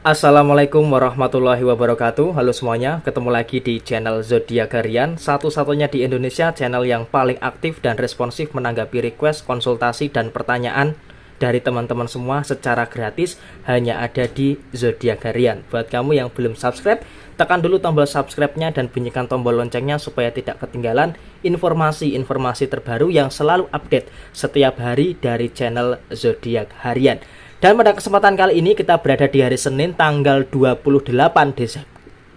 Assalamualaikum warahmatullahi wabarakatuh. Halo semuanya, ketemu lagi di channel Zodiak Harian, satu-satunya di Indonesia channel yang paling aktif dan responsif menanggapi request, konsultasi, dan pertanyaan dari teman-teman semua secara gratis. Hanya ada di Zodiak Harian. Buat kamu yang belum subscribe, tekan dulu tombol subscribe-nya dan bunyikan tombol loncengnya supaya tidak ketinggalan informasi-informasi terbaru yang selalu update setiap hari dari channel Zodiak Harian. Dan pada kesempatan kali ini kita berada di hari Senin tanggal 28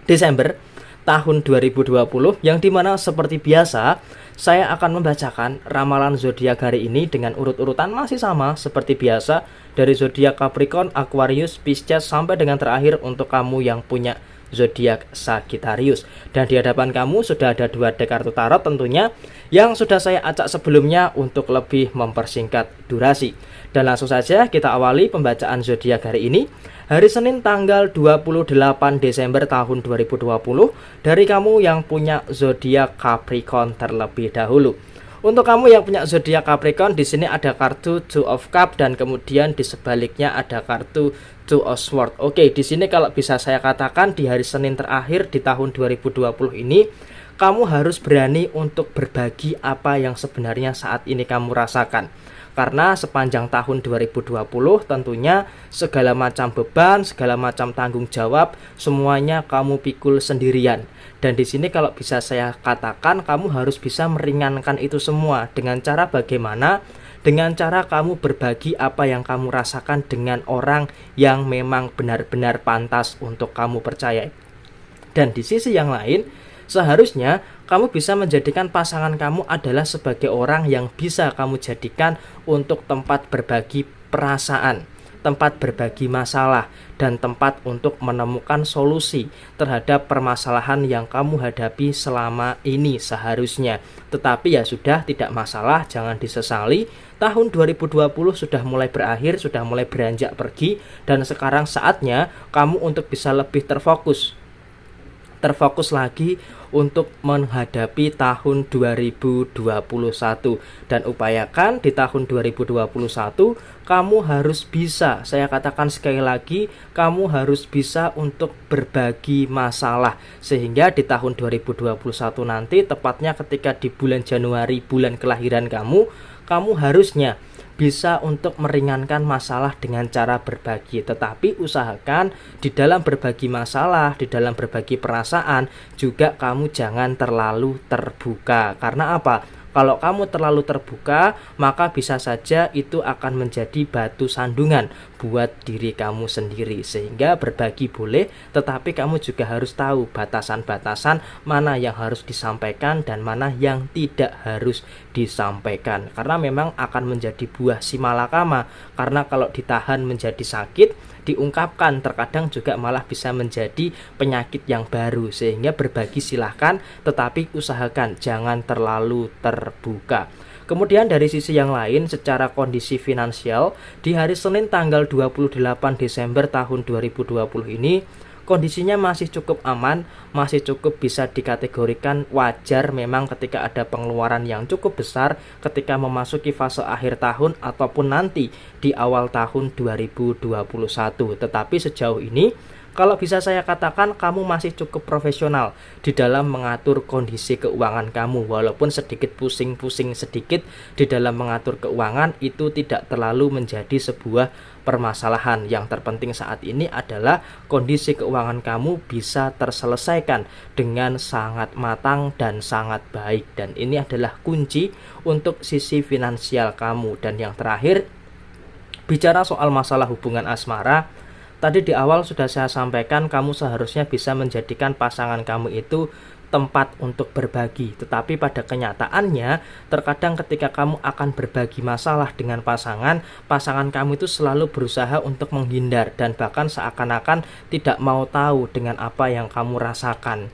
Desember tahun 2020, yang dimana seperti biasa saya akan membacakan ramalan zodiak hari ini dengan urut-urutan masih sama seperti biasa, dari zodiak Capricorn, Aquarius, Pisces sampai dengan terakhir untuk kamu yang punya zodiak Sagittarius. Dan di hadapan kamu sudah ada 2 dek kartu tarot tentunya yang sudah saya acak sebelumnya untuk lebih mempersingkat durasi. Dan langsung saja kita awali pembacaan zodiak hari ini, hari Senin tanggal 28 Desember tahun 2020, dari kamu yang punya zodiak Capricorn terlebih dahulu. Untuk kamu yang punya zodiak Capricorn, di sini ada kartu Two of Cup dan kemudian di sebaliknya ada kartu Two of Swords. Oke, di sini kalau bisa saya katakan di hari Senin terakhir di tahun 2020 ini, kamu harus berani untuk berbagi apa yang sebenarnya saat ini kamu rasakan. Karena sepanjang tahun 2020 tentunya segala macam beban, segala macam tanggung jawab semuanya kamu pikul sendirian. Dan di sini kalau bisa saya katakan, kamu harus bisa meringankan itu semua dengan cara bagaimana? Dengan cara kamu berbagi apa yang kamu rasakan dengan orang yang memang benar-benar pantas untuk kamu percayai. Dan di sisi yang lain, seharusnya kamu bisa menjadikan pasangan kamu adalah sebagai orang yang bisa kamu jadikan untuk tempat berbagi perasaan, tempat berbagi masalah, dan tempat untuk menemukan solusi terhadap permasalahan yang kamu hadapi selama ini seharusnya. Tetapi ya sudah, tidak masalah, jangan disesali. Tahun 2020 sudah mulai berakhir, sudah mulai beranjak pergi, dan sekarang saatnya kamu untuk bisa lebih terfokus lagi untuk menghadapi tahun 2021. Dan upayakan di tahun 2021 kamu harus bisa, saya katakan sekali lagi, kamu harus bisa untuk berbagi masalah, sehingga di tahun 2021 nanti, tepatnya ketika di bulan Januari, bulan kelahiran kamu harusnya bisa untuk meringankan masalah dengan cara berbagi. Tetapi usahakan di dalam berbagi masalah, di dalam berbagi perasaan juga kamu jangan terlalu terbuka. Karena apa? Kalau kamu terlalu terbuka, maka bisa saja itu akan menjadi batu sandungan buat diri kamu sendiri. Sehingga berbagi boleh, tetapi kamu juga harus tahu batasan-batasan mana yang harus disampaikan dan mana yang tidak harus disampaikan. Karena memang akan menjadi buah simalakama. Karena kalau ditahan menjadi sakit, diungkapkan terkadang juga malah bisa menjadi penyakit yang baru. Sehingga berbagi silahkan, tetapi usahakan jangan terlalu terbuka. Kemudian dari sisi yang lain, secara kondisi finansial di hari Senin tanggal 28 Desember tahun 2020 ini, kondisinya masih cukup aman, masih cukup bisa dikategorikan wajar memang ketika ada pengeluaran yang cukup besar ketika memasuki fase akhir tahun ataupun nanti di awal tahun 2021. Tetapi sejauh ini, kalau bisa saya katakan, kamu masih cukup profesional di dalam mengatur kondisi keuangan kamu. Walaupun sedikit pusing-pusing sedikit di dalam mengatur keuangan, itu tidak terlalu menjadi sebuah permasalahan. Yang terpenting saat ini adalah kondisi keuangan kamu bisa terselesaikan dengan sangat matang dan sangat baik. Dan ini adalah kunci untuk sisi finansial kamu. Dan yang terakhir, bicara soal masalah hubungan asmara, tadi di awal sudah saya sampaikan, kamu seharusnya bisa menjadikan pasangan kamu itu tempat untuk berbagi. Tetapi pada kenyataannya, terkadang ketika kamu akan berbagi masalah dengan pasangan kamu itu selalu berusaha untuk menghindar dan bahkan seakan-akan tidak mau tahu dengan apa yang kamu rasakan.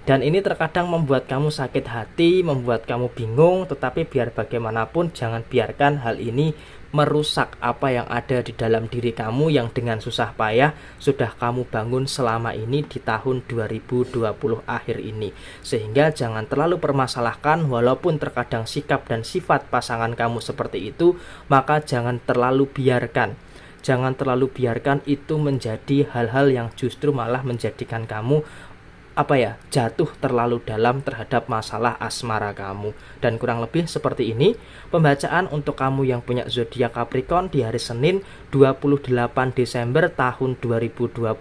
Dan ini terkadang membuat kamu sakit hati, membuat kamu bingung. Tetapi biar bagaimanapun, jangan biarkan hal ini merusak apa yang ada di dalam diri kamu yang dengan susah payah sudah kamu bangun selama ini di tahun 2020 akhir ini. Sehingga jangan terlalu permasalahkan, walaupun terkadang sikap dan sifat pasangan kamu seperti itu, maka jangan terlalu biarkan jangan terlalu biarkan itu menjadi hal-hal yang justru malah menjadikan kamu jatuh terlalu dalam terhadap masalah asmara kamu. Dan kurang lebih seperti ini pembacaan untuk kamu yang punya zodiak Capricorn di hari Senin 28 Desember tahun 2020,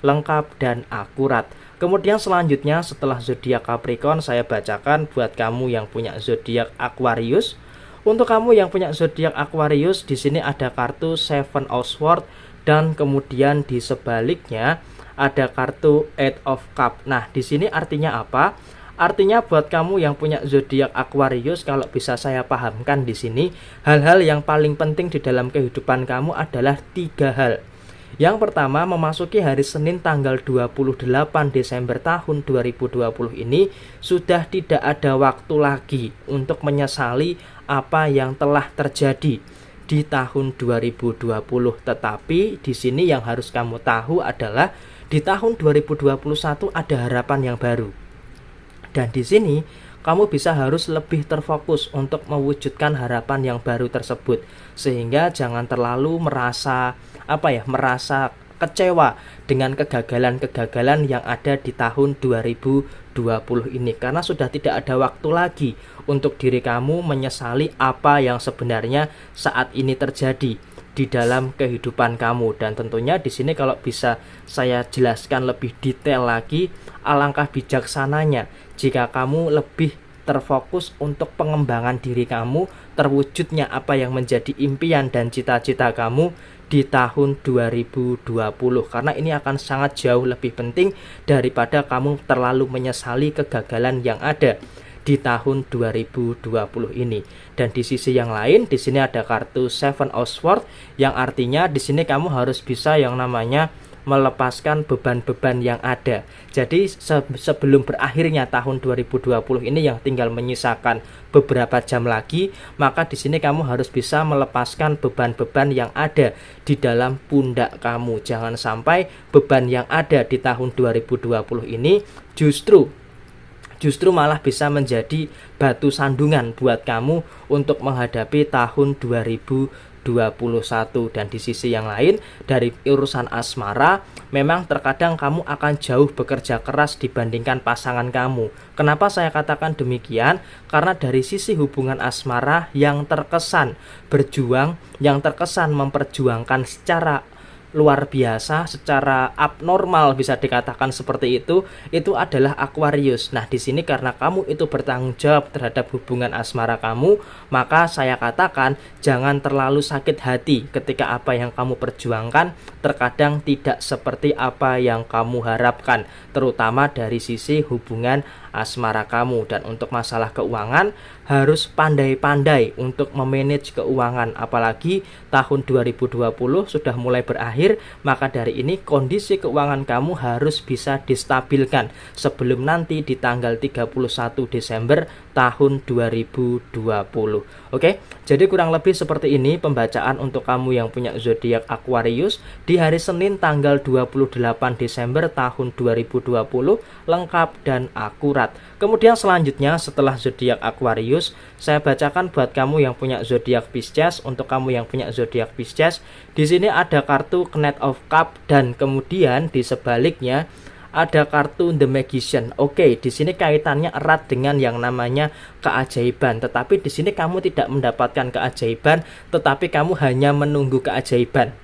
lengkap dan akurat. Kemudian selanjutnya setelah zodiak Capricorn, saya bacakan buat kamu yang punya zodiak Aquarius. Untuk kamu yang punya zodiak Aquarius, di sini ada kartu Seven of Swords dan kemudian di sebaliknya ada kartu Eight of Cups. Nah, di sini artinya apa? Artinya buat kamu yang punya zodiak Aquarius, kalau bisa saya pahamkan di sini, hal-hal yang paling penting di dalam kehidupan kamu adalah 3 hal. Yang pertama, memasuki hari Senin tanggal 28 Desember tahun 2020 ini sudah tidak ada waktu lagi untuk menyesali apa yang telah terjadi di tahun 2020. Tetapi di sini yang harus kamu tahu adalah di tahun 2021 ada harapan yang baru. Dan di sini kamu bisa harus lebih terfokus untuk mewujudkan harapan yang baru tersebut. Sehingga jangan terlalu merasa kecewa dengan kegagalan-kegagalan yang ada di tahun 2020 ini, karena sudah tidak ada waktu lagi untuk diri kamu menyesali apa yang sebenarnya saat ini terjadi di dalam kehidupan kamu. Dan tentunya di sini kalau bisa saya jelaskan lebih detail lagi, alangkah bijaksananya jika kamu lebih terfokus untuk pengembangan diri kamu, terwujudnya apa yang menjadi impian dan cita-cita kamu di tahun 2020, karena ini akan sangat jauh lebih penting daripada kamu terlalu menyesali kegagalan yang ada di tahun 2020 ini. Dan di sisi yang lain, di sini ada kartu Seven of Swords yang artinya di sini kamu harus bisa yang namanya melepaskan beban-beban yang ada. Jadi sebelum berakhirnya tahun 2020 ini yang tinggal menyisakan beberapa jam lagi, maka di sini kamu harus bisa melepaskan beban-beban yang ada di dalam pundak kamu. Jangan sampai beban yang ada di tahun 2020 ini justru malah bisa menjadi batu sandungan buat kamu untuk menghadapi tahun 2021. Dan di sisi yang lain, dari urusan asmara, memang terkadang kamu akan jauh bekerja keras dibandingkan pasangan kamu. Kenapa saya katakan demikian? Karena dari sisi hubungan asmara yang terkesan berjuang, yang terkesan memperjuangkan secara luar biasa, secara abnormal bisa dikatakan seperti itu adalah Aquarius. Nah, di sini karena kamu itu bertanggung jawab terhadap hubungan asmara kamu, maka saya katakan jangan terlalu sakit hati ketika apa yang kamu perjuangkan terkadang tidak seperti apa yang kamu harapkan, terutama dari sisi hubungan asmara kamu. Dan untuk masalah keuangan, harus pandai-pandai untuk memanage keuangan, apalagi tahun 2020 sudah mulai berakhir, maka dari ini kondisi keuangan kamu harus bisa distabilkan sebelum nanti di tanggal 31 Desember tahun 2020. Oke, jadi kurang lebih seperti ini pembacaan untuk kamu yang punya zodiak Aquarius di hari Senin tanggal 28 Desember tahun 2020, lengkap dan akurat. Kemudian selanjutnya setelah zodiak Aquarius, saya bacakan buat kamu yang punya zodiak Pisces. Untuk kamu yang punya zodiak Pisces, di sini ada kartu Knight of Cups dan kemudian di sebaliknya ada kartu The Magician. Oke, di sini kaitannya erat dengan yang namanya keajaiban. Tetapi di sini kamu tidak mendapatkan keajaiban, tetapi kamu hanya menunggu keajaiban.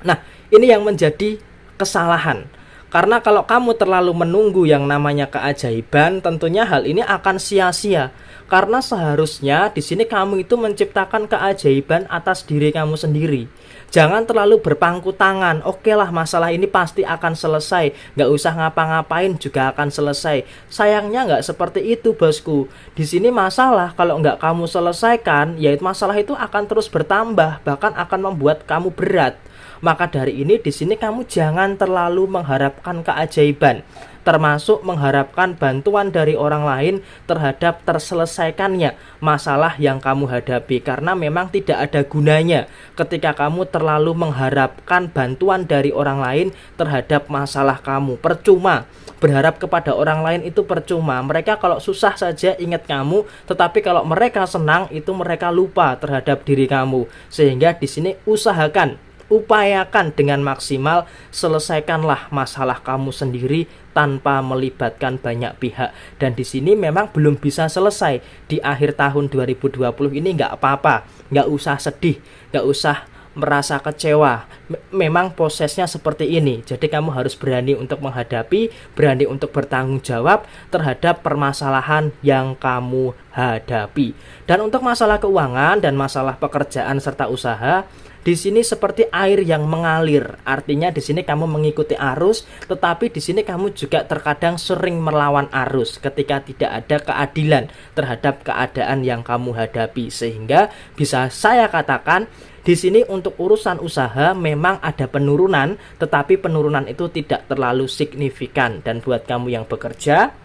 Nah, ini yang menjadi kesalahan. Karena kalau kamu terlalu menunggu yang namanya keajaiban, tentunya hal ini akan sia-sia. Karena seharusnya di sini kamu itu menciptakan keajaiban atas diri kamu sendiri. Jangan terlalu berpangku tangan. Oke lah, masalah ini pasti akan selesai. Nggak usah ngapa-ngapain juga akan selesai. Sayangnya nggak seperti itu, bosku. Di sini masalah kalau nggak kamu selesaikan, yaitu masalah itu akan terus bertambah, bahkan akan membuat kamu berat. Maka dari ini di sini kamu jangan terlalu mengharapkan keajaiban, termasuk mengharapkan bantuan dari orang lain terhadap terselesaikannya masalah yang kamu hadapi, karena memang tidak ada gunanya ketika kamu terlalu mengharapkan bantuan dari orang lain terhadap masalah kamu. Percuma berharap kepada orang lain, itu percuma. Mereka kalau susah saja ingat kamu, tetapi kalau mereka senang itu mereka lupa terhadap diri kamu. Sehingga di sini usahakan upayakan dengan maksimal, selesaikanlah masalah kamu sendiri tanpa melibatkan banyak pihak. Dan di sini memang belum bisa selesai di akhir tahun 2020 ini, nggak apa-apa, nggak usah sedih, nggak usah merasa kecewa. Memang prosesnya seperti ini. Jadi kamu harus berani untuk menghadapi, berani untuk bertanggung jawab terhadap permasalahan yang kamu hadapi. Dan untuk masalah keuangan dan masalah pekerjaan serta usaha, di sini seperti air yang mengalir. Artinya di sini kamu mengikuti arus, tetapi di sini kamu juga terkadang sering melawan arus ketika tidak ada keadilan terhadap keadaan yang kamu hadapi. Sehingga bisa saya katakan di sini untuk urusan usaha memang ada penurunan, tetapi penurunan itu tidak terlalu signifikan. Dan buat kamu yang bekerja,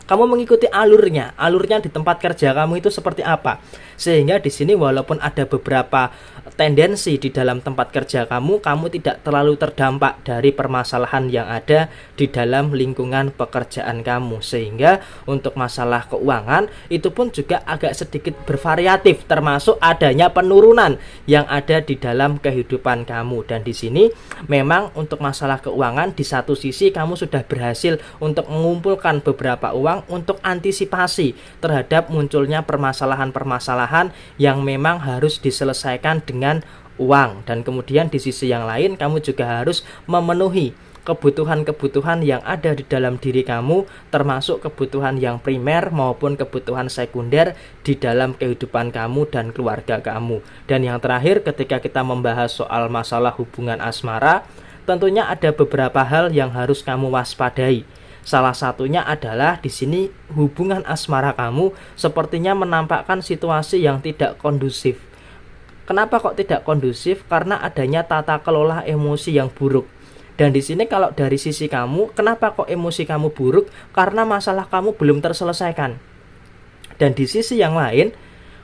kamu mengikuti alurnya di tempat kerja kamu itu seperti apa. Sehingga di sini walaupun ada beberapa tendensi di dalam tempat kerja kamu tidak terlalu terdampak dari permasalahan yang ada di dalam lingkungan pekerjaan kamu. Sehingga untuk masalah keuangan itu pun juga agak sedikit bervariatif, termasuk adanya penurunan yang ada di dalam kehidupan kamu. Dan di sini memang untuk masalah keuangan, di satu sisi kamu sudah berhasil untuk mengumpulkan beberapa uang untuk antisipasi terhadap munculnya permasalahan-permasalahan yang memang harus diselesaikan dengan uang. Dan kemudian di sisi yang lain kamu juga harus memenuhi kebutuhan-kebutuhan yang ada di dalam diri kamu, termasuk kebutuhan yang primer maupun kebutuhan sekunder di dalam kehidupan kamu dan keluarga kamu. Dan yang terakhir, ketika kita membahas soal masalah hubungan asmara, tentunya ada beberapa hal yang harus kamu waspadai. Salah satunya adalah di sini hubungan asmara kamu sepertinya menampakkan situasi yang tidak kondusif. Kenapa kok tidak kondusif? Karena adanya tata kelola emosi yang buruk. Dan di sini kalau dari sisi kamu, kenapa kok emosi kamu buruk? Karena masalah kamu belum terselesaikan. Dan di sisi yang lain,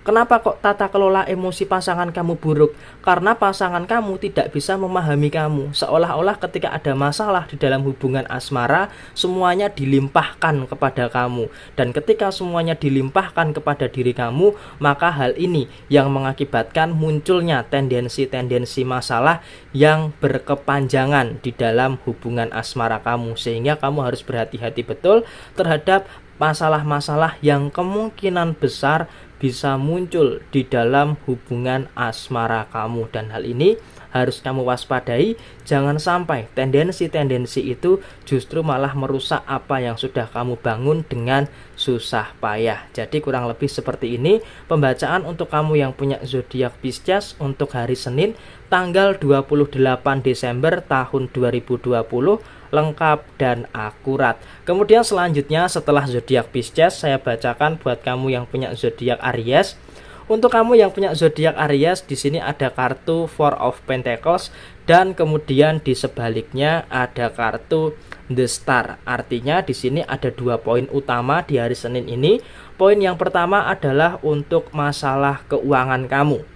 kenapa kok tata kelola emosi pasangan kamu buruk? Karena pasangan kamu tidak bisa memahami kamu. Seolah-olah ketika ada masalah di dalam hubungan asmara, semuanya dilimpahkan kepada kamu. Dan ketika semuanya dilimpahkan kepada diri kamu, maka hal ini yang mengakibatkan munculnya tendensi-tendensi masalah yang berkepanjangan di dalam hubungan asmara kamu. Sehingga kamu harus berhati-hati betul terhadap masalah-masalah yang kemungkinan besar bisa muncul di dalam hubungan asmara kamu. Dan hal ini harus kamu waspadai, jangan sampai tendensi-tendensi itu justru malah merusak apa yang sudah kamu bangun dengan susah payah. Jadi kurang lebih seperti ini pembacaan untuk kamu yang punya zodiak Pisces untuk hari Senin tanggal 28 Desember tahun 2020, lengkap dan akurat. Kemudian selanjutnya setelah zodiak Pisces, saya bacakan buat kamu yang punya zodiak Aries. Untuk kamu yang punya zodiak Aries, di sini ada kartu Four of Pentacles dan kemudian di sebaliknya ada kartu The Star. Artinya di sini ada dua poin utama di hari Senin ini. Poin yang pertama adalah untuk masalah keuangan kamu.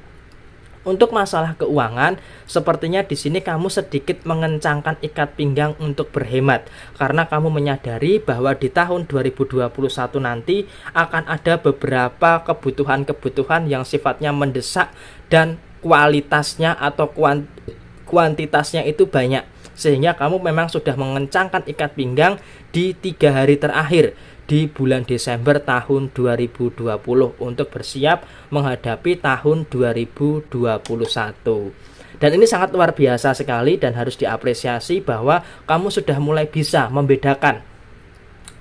Untuk masalah keuangan, sepertinya di sini kamu sedikit mengencangkan ikat pinggang untuk berhemat karena kamu menyadari bahwa di tahun 2021 nanti akan ada beberapa kebutuhan-kebutuhan yang sifatnya mendesak dan kualitasnya atau kuantitasnya itu banyak. Sehingga kamu memang sudah mengencangkan ikat pinggang di 3 hari terakhir di bulan Desember tahun 2020 untuk bersiap menghadapi tahun 2021. Dan ini sangat luar biasa sekali dan harus diapresiasi bahwa kamu sudah mulai bisa membedakan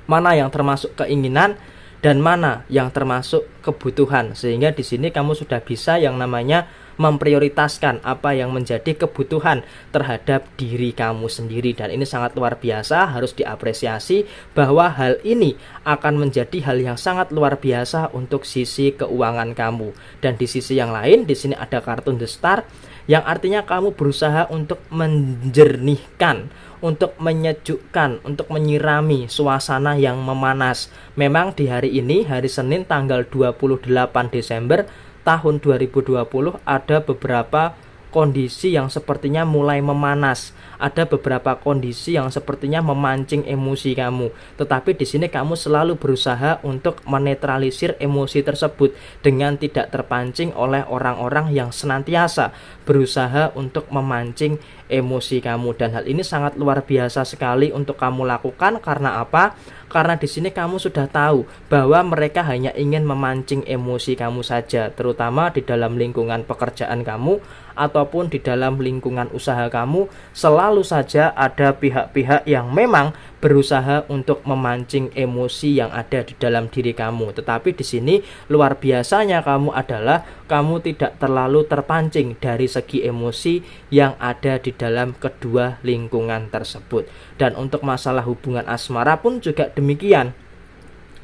mana yang termasuk keinginan dan mana yang termasuk kebutuhan. Sehingga di sini kamu sudah bisa yang namanya memprioritaskan apa yang menjadi kebutuhan terhadap diri kamu sendiri. Dan ini sangat luar biasa, harus diapresiasi bahwa hal ini akan menjadi hal yang sangat luar biasa untuk sisi keuangan kamu. Dan di sisi yang lain, di sini ada kartu The Star yang artinya kamu berusaha untuk menjernihkan, untuk menyejukkan, untuk menyirami suasana yang memanas. Memang di hari ini, hari Senin tanggal 28 Desember tahun 2020 ada beberapa kondisi yang sepertinya mulai memanas. Ada beberapa kondisi yang sepertinya memancing emosi kamu. Tetapi di sini kamu selalu berusaha untuk menetralisir emosi tersebut dengan tidak terpancing oleh orang-orang yang senantiasa berusaha untuk memancing emosi kamu, dan hal ini sangat luar biasa sekali untuk kamu lakukan. Karena apa? Karena di sini kamu sudah tahu bahwa mereka hanya ingin memancing emosi kamu saja, terutama di dalam lingkungan pekerjaan kamu ataupun di dalam lingkungan usaha kamu. Selalu saja ada pihak-pihak yang memang berusaha untuk memancing emosi yang ada di dalam diri kamu. Tetapi di sini luar biasanya kamu adalah kamu tidak terlalu terpancing dari segi emosi yang ada di dalam kedua lingkungan tersebut. Dan untuk masalah hubungan asmara pun juga demikian.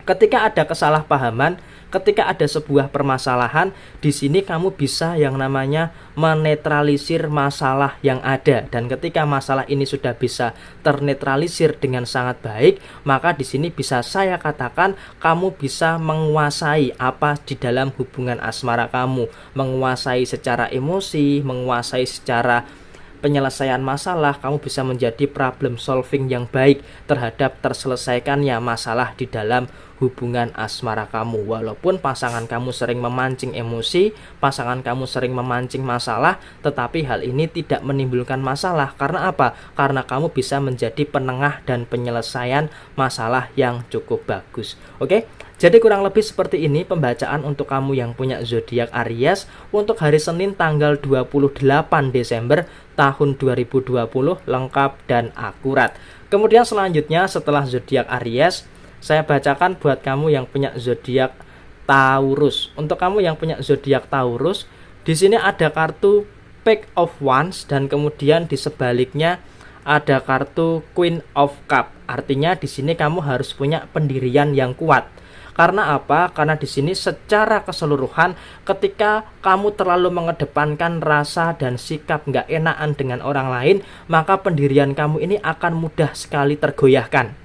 Ketika ada kesalahpahaman, ketika ada sebuah permasalahan, di sini kamu bisa yang namanya menetralisir masalah yang ada. Dan ketika masalah ini sudah bisa ternetralisir dengan sangat baik, maka di sini bisa saya katakan kamu bisa menguasai apa di dalam hubungan asmara kamu, menguasai secara emosi, menguasai secara penyelesaian masalah. Kamu bisa menjadi problem solving yang baik terhadap terselesaikannya masalah di dalam hubungan asmara kamu. Walaupun pasangan kamu sering memancing emosi, pasangan kamu sering memancing masalah, tetapi hal ini tidak menimbulkan masalah. Karena apa? Karena kamu bisa menjadi penengah dan penyelesaian masalah yang cukup bagus. Oke? Jadi kurang lebih seperti ini pembacaan untuk kamu yang punya zodiak Aries untuk hari Senin tanggal 28 Desember tahun 2020, lengkap dan akurat. Kemudian selanjutnya setelah zodiak Aries, saya bacakan buat kamu yang punya zodiak Taurus. Untuk kamu yang punya zodiak Taurus, di sini ada kartu Page of Wands dan kemudian di sebaliknya ada kartu Queen of Cup. Artinya di sini kamu harus punya pendirian yang kuat. Karena apa? Karena di sini secara keseluruhan ketika kamu terlalu mengedepankan rasa dan sikap nggak enakan dengan orang lain, maka pendirian kamu ini akan mudah sekali tergoyahkan.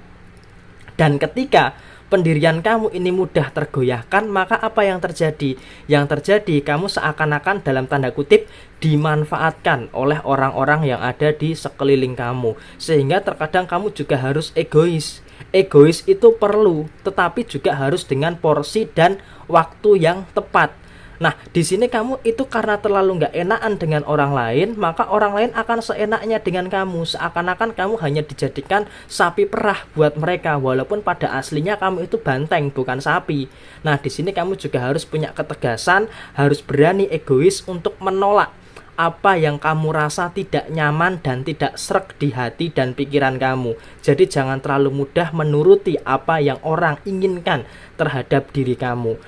Dan ketika pendirian kamu ini mudah tergoyahkan, maka apa yang terjadi? Yang terjadi kamu seakan-akan dalam tanda kutip dimanfaatkan oleh orang-orang yang ada di sekeliling kamu. Sehingga terkadang kamu juga harus egois. Egois itu perlu, tetapi juga harus dengan porsi dan waktu yang tepat. Nah, di sini kamu itu karena terlalu nggak enakan dengan orang lain, maka orang lain akan seenaknya dengan kamu. Seakan-akan kamu hanya dijadikan sapi perah buat mereka, walaupun pada aslinya kamu itu banteng, bukan sapi. Nah, di sini kamu juga harus punya ketegasan, harus berani egois untuk menolak apa yang kamu rasa tidak nyaman dan tidak sreg di hati dan pikiran kamu. Jadi jangan terlalu mudah menuruti apa yang orang inginkan terhadap diri kamu.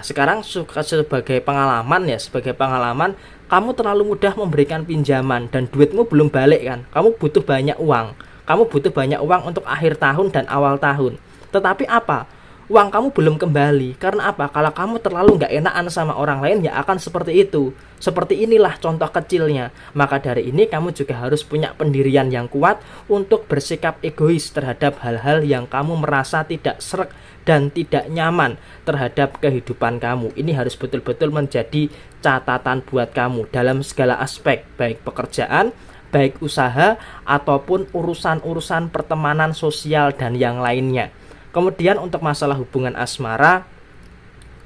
Sekarang sebagai pengalaman ya, sebagai pengalaman, kamu terlalu mudah memberikan pinjaman dan duitmu belum balik kan. Kamu butuh banyak uang. Kamu butuh banyak uang untuk akhir tahun dan awal tahun. Tetapi apa? Uang kamu belum kembali. Karena apa? Kalau kamu terlalu nggak enakan sama orang lain, ya akan seperti itu. Seperti inilah contoh kecilnya. Maka dari ini kamu juga harus punya pendirian yang kuat untuk bersikap egois terhadap hal-hal yang kamu merasa tidak sreg dan tidak nyaman terhadap kehidupan kamu. Ini harus betul-betul menjadi catatan buat kamu dalam segala aspek, baik pekerjaan, baik usaha, ataupun urusan-urusan pertemanan sosial dan yang lainnya. Kemudian untuk masalah hubungan asmara,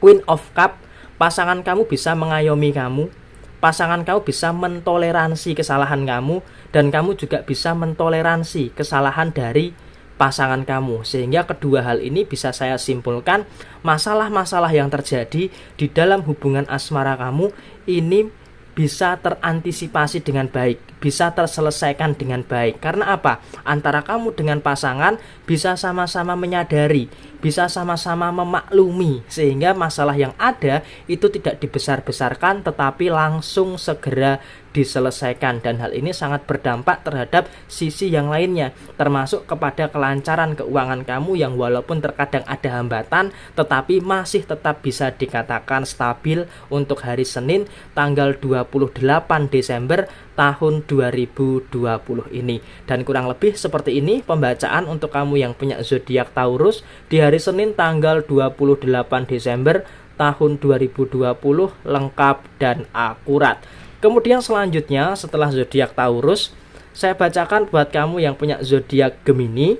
Queen of Cup, pasangan kamu bisa mengayomi kamu, pasangan kamu bisa mentoleransi kesalahan kamu, dan kamu juga bisa mentoleransi kesalahan dari pasangan kamu. Sehingga kedua hal ini bisa saya simpulkan, masalah-masalah yang terjadi di dalam hubungan asmara kamu ini bisa terantisipasi dengan baik, bisa terselesaikan dengan baik. Karena apa? Antara kamu dengan pasangan bisa sama-sama menyadari, bisa sama-sama memaklumi, sehingga masalah yang ada itu tidak dibesar-besarkan tetapi langsung segera diselesaikan. Dan hal ini sangat berdampak terhadap sisi yang lainnya, termasuk kepada kelancaran keuangan kamu yang walaupun terkadang ada hambatan tetapi masih tetap bisa dikatakan stabil untuk hari Senin tanggal 28 Desember tahun 2020 ini. Dan kurang lebih seperti ini pembacaan untuk kamu yang punya zodiak Taurus di hari Senin tanggal 28 Desember tahun 2020, lengkap dan akurat. Kemudian selanjutnya setelah zodiak Taurus, saya bacakan buat kamu yang punya zodiak Gemini.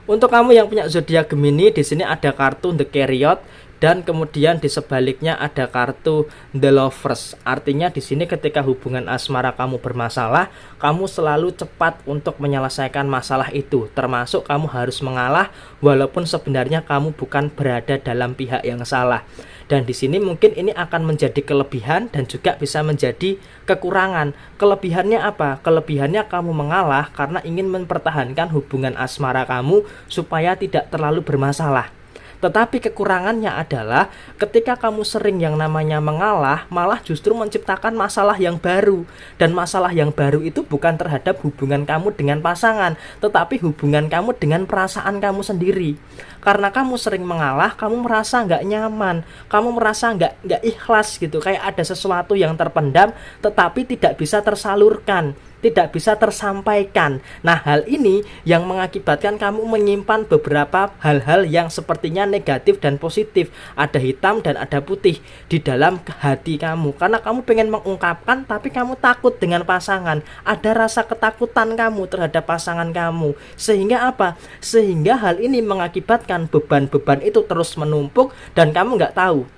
Untuk kamu yang punya zodiak Gemini, di sini ada kartu The Chariot. Dan kemudian di sebaliknya ada kartu The Lovers. Artinya di sini ketika hubungan asmara kamu bermasalah, kamu selalu cepat untuk menyelesaikan masalah itu. Termasuk kamu harus mengalah walaupun sebenarnya kamu bukan berada dalam pihak yang salah. Dan di sini mungkin ini akan menjadi kelebihan dan juga bisa menjadi kekurangan. Kelebihannya apa? Kelebihannya kamu mengalah karena ingin mempertahankan hubungan asmara kamu supaya tidak terlalu bermasalah. Tetapi kekurangannya adalah ketika kamu sering yang namanya mengalah, malah justru menciptakan masalah yang baru. Dan masalah yang baru itu bukan terhadap hubungan kamu dengan pasangan, tetapi hubungan kamu dengan perasaan kamu sendiri. Karena kamu sering mengalah, kamu merasa nggak nyaman, kamu merasa nggak ikhlas gitu, kayak ada sesuatu yang terpendam tetapi tidak bisa tersalurkan, tidak bisa tersampaikan. Nah, hal ini yang mengakibatkan kamu menyimpan beberapa hal-hal yang sepertinya negatif dan positif, ada hitam dan ada putih di dalam hati kamu. Karena kamu pengen mengungkapkan tapi kamu takut dengan pasangan, ada rasa ketakutan kamu terhadap pasangan kamu. Sehingga apa? Sehingga hal ini mengakibatkan beban-beban itu terus menumpuk dan kamu nggak tahu.